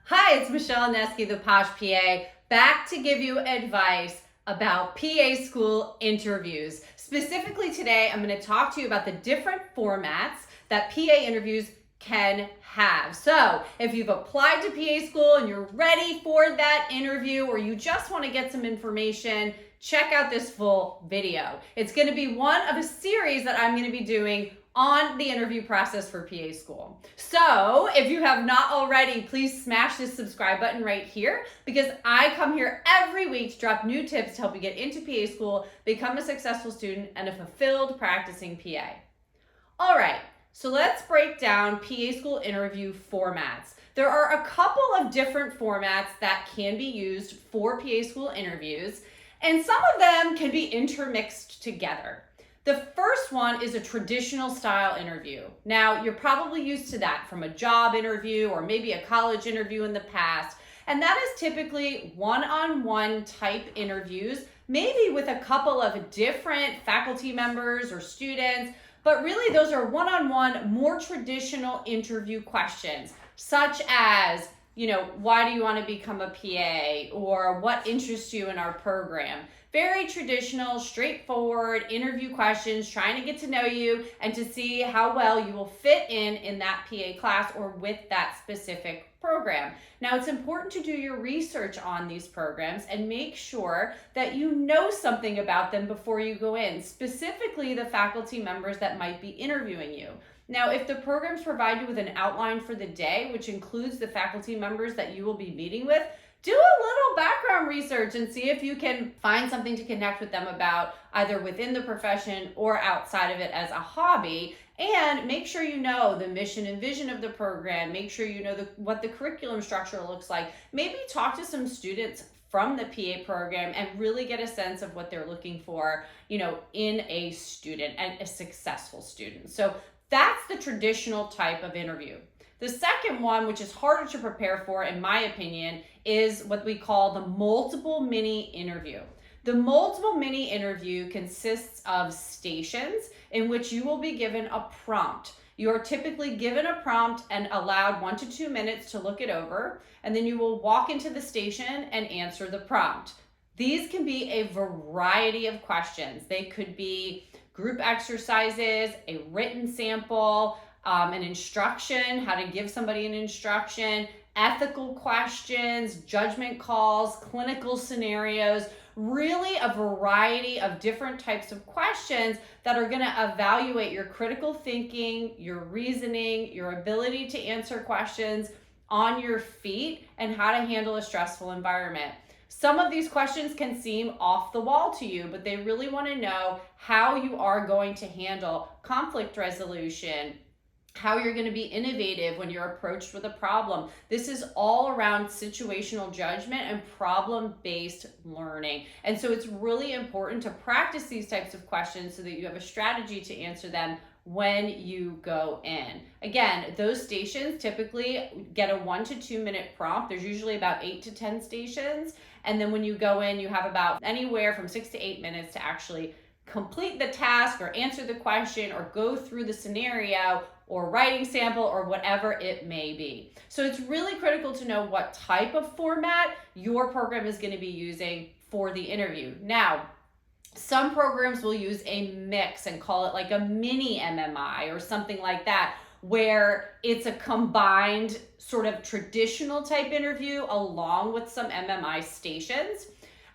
Hi, it's Michelle Neski, the Posh PA, back to give you advice about PA school interviews. Specifically today, I'm going to talk to you about the different formats that PA interviews can have. So if you've applied to PA school and you're ready for that interview, or you just want to get some information, check out this full video. It's going to be one of a series that I'm going to be doing on the interview process for PA school. So if you have not already, please smash this subscribe button right here, because I come here every week to drop new tips to help you get into PA school, become a successful student, and a fulfilled practicing PA. All right, so let's break down PA school interview formats. There are a couple of different formats that can be used for PA school interviews, and some of them can be intermixed together. The first one is a traditional style interview. Now, you're probably used to that from a job interview or maybe a college interview in the past. And that is typically one-on-one type interviews, maybe with a couple of different faculty members or students, but really those are one-on-one, more traditional interview questions, such as, why do you want to become a PA, or what interests you in our program? Very traditional, straightforward interview questions, trying to get to know you and to see how well you will fit in that PA class or with that specific program. Now, it's important to do your research on these programs and make sure that you know something about them before you go in, specifically the faculty members that might be interviewing you. Now, if the programs provide you with an outline for the day, which includes the faculty members that you will be meeting with, do a little background research and see if you can find something to connect with them about, either within the profession or outside of it as a hobby. And make sure you know the mission and vision of the program. Make sure you know what the curriculum structure looks like. Maybe talk to some students from the PA program and really get a sense of what they're looking for, in a student and a successful student. So that's the traditional type of interview. The second one, which is harder to prepare for, in my opinion, is what we call the multiple mini interview. The multiple mini interview consists of stations in which you will be given a prompt. You are typically given a prompt and allowed 1 to 2 minutes to look it over, and then you will walk into the station and answer the prompt. These can be a variety of questions. They could be group exercises, a written sample, an instruction, how to give somebody an instruction, ethical questions, judgment calls, clinical scenarios, really a variety of different types of questions that are going to evaluate your critical thinking, your reasoning, your ability to answer questions on your feet, and how to handle a stressful environment. Some of these questions can seem off the wall to you, but they really want to know how you are going to handle conflict resolution, how you're going to be innovative when you're approached with a problem. This is all around situational judgment and problem-based learning. And so it's really important to practice these types of questions so that you have a strategy to answer them when you go in. Again, those stations typically get a 1 to 2 minute prompt. There's usually about 8 to 10 stations. And then when you go in, you have about anywhere from 6 to 8 minutes to actually complete the task or answer the question or go through the scenario or writing sample or whatever it may be. So it's really critical to know what type of format your program is going to be using for the interview. Now, some programs will use a mix and call it like a mini MMI or something like that, where it's a combined sort of traditional type interview along with some MMI stations.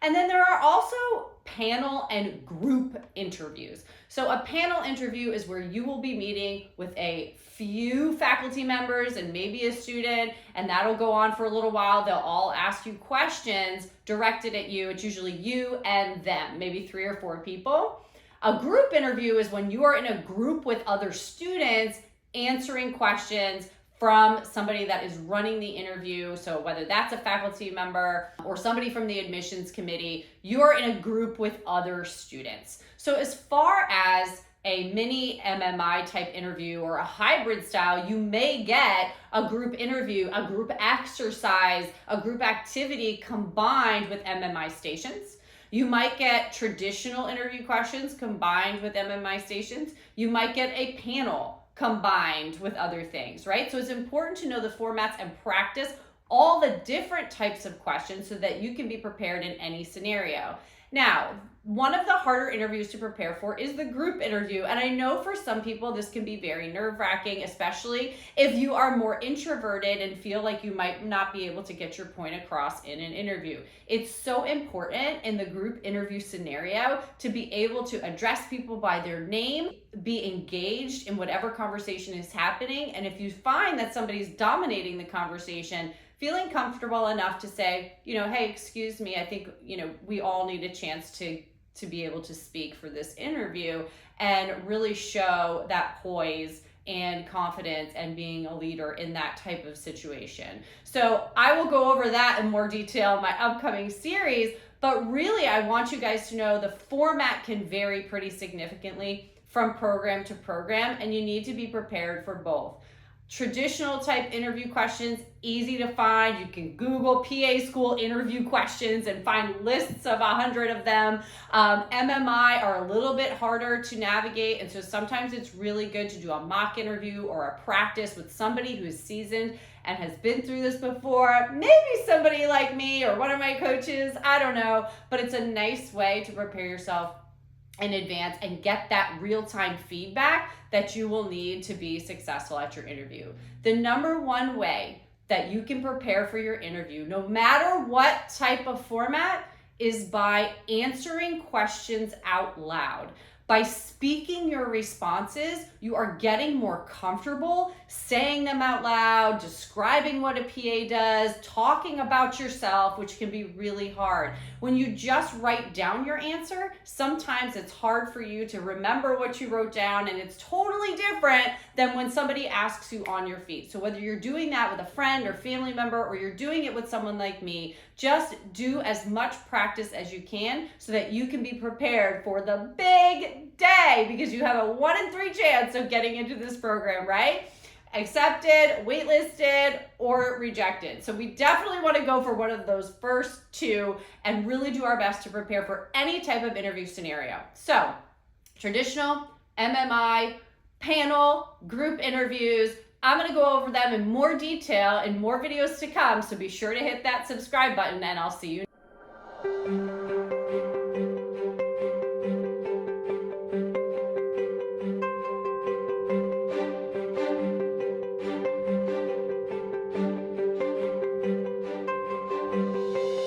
And then there are also panel and group interviews. So a panel interview is where you will be meeting with a few faculty members and maybe a student, and that'll go on for a little while. They'll all ask you questions directed at you. It's usually you and them, maybe 3 or 4 people. A group interview is when you are in a group with other students answering questions from somebody that is running the interview. So whether that's a faculty member or somebody from the admissions committee, you're in a group with other students. So as far as a mini MMI type interview or a hybrid style, you may get a group interview, a group exercise, a group activity combined with MMI stations. You might get traditional interview questions combined with MMI stations. You might get a panel combined with other things, right? So it's important to know the formats and practice all the different types of questions so that you can be prepared in any scenario. Now, one of the harder interviews to prepare for is the group interview. And I know for some people this can be very nerve-wracking, especially if you are more introverted and feel like you might not be able to get your point across in an interview. It's so important in the group interview scenario to be able to address people by their name, be engaged in whatever conversation is happening. And if you find that somebody's dominating the conversation, feeling comfortable enough to say, hey, excuse me, I think, we all need a chance to be able to speak for this interview, and really show that poise and confidence and being a leader in that type of situation. So I will go over that in more detail in my upcoming series, but really I want you guys to know the format can vary pretty significantly from program to program, and you need to be prepared for both. Traditional type interview questions, easy to find. You can Google PA school interview questions and find lists of 100 of them. MMI are a little bit harder to navigate, and so sometimes it's really good to do a mock interview or a practice with somebody who's seasoned and has been through this before. Maybe somebody like me or one of my coaches, I don't know, but it's a nice way to prepare yourself in advance and get that real-time feedback that you will need to be successful at your interview. The number one way that you can prepare for your interview, no matter what type of format, is by answering questions out loud. By speaking your responses, you are getting more comfortable saying them out loud, describing what a PA does, talking about yourself, which can be really hard. When you just write down your answer, sometimes it's hard for you to remember what you wrote down, and it's totally different than when somebody asks you on your feet. So whether you're doing that with a friend or family member, or you're doing it with someone like me, just do as much practice as you can so that you can be prepared for the big day, because you have a 1 in 3 chance of getting into this program, right? Accepted, waitlisted, or rejected. So we definitely want to go for one of those first two and really do our best to prepare for any type of interview scenario. So traditional, MMI, panel, group interviews, I'm going to go over them in more detail in more videos to come. So be sure to hit that subscribe button, and I'll see you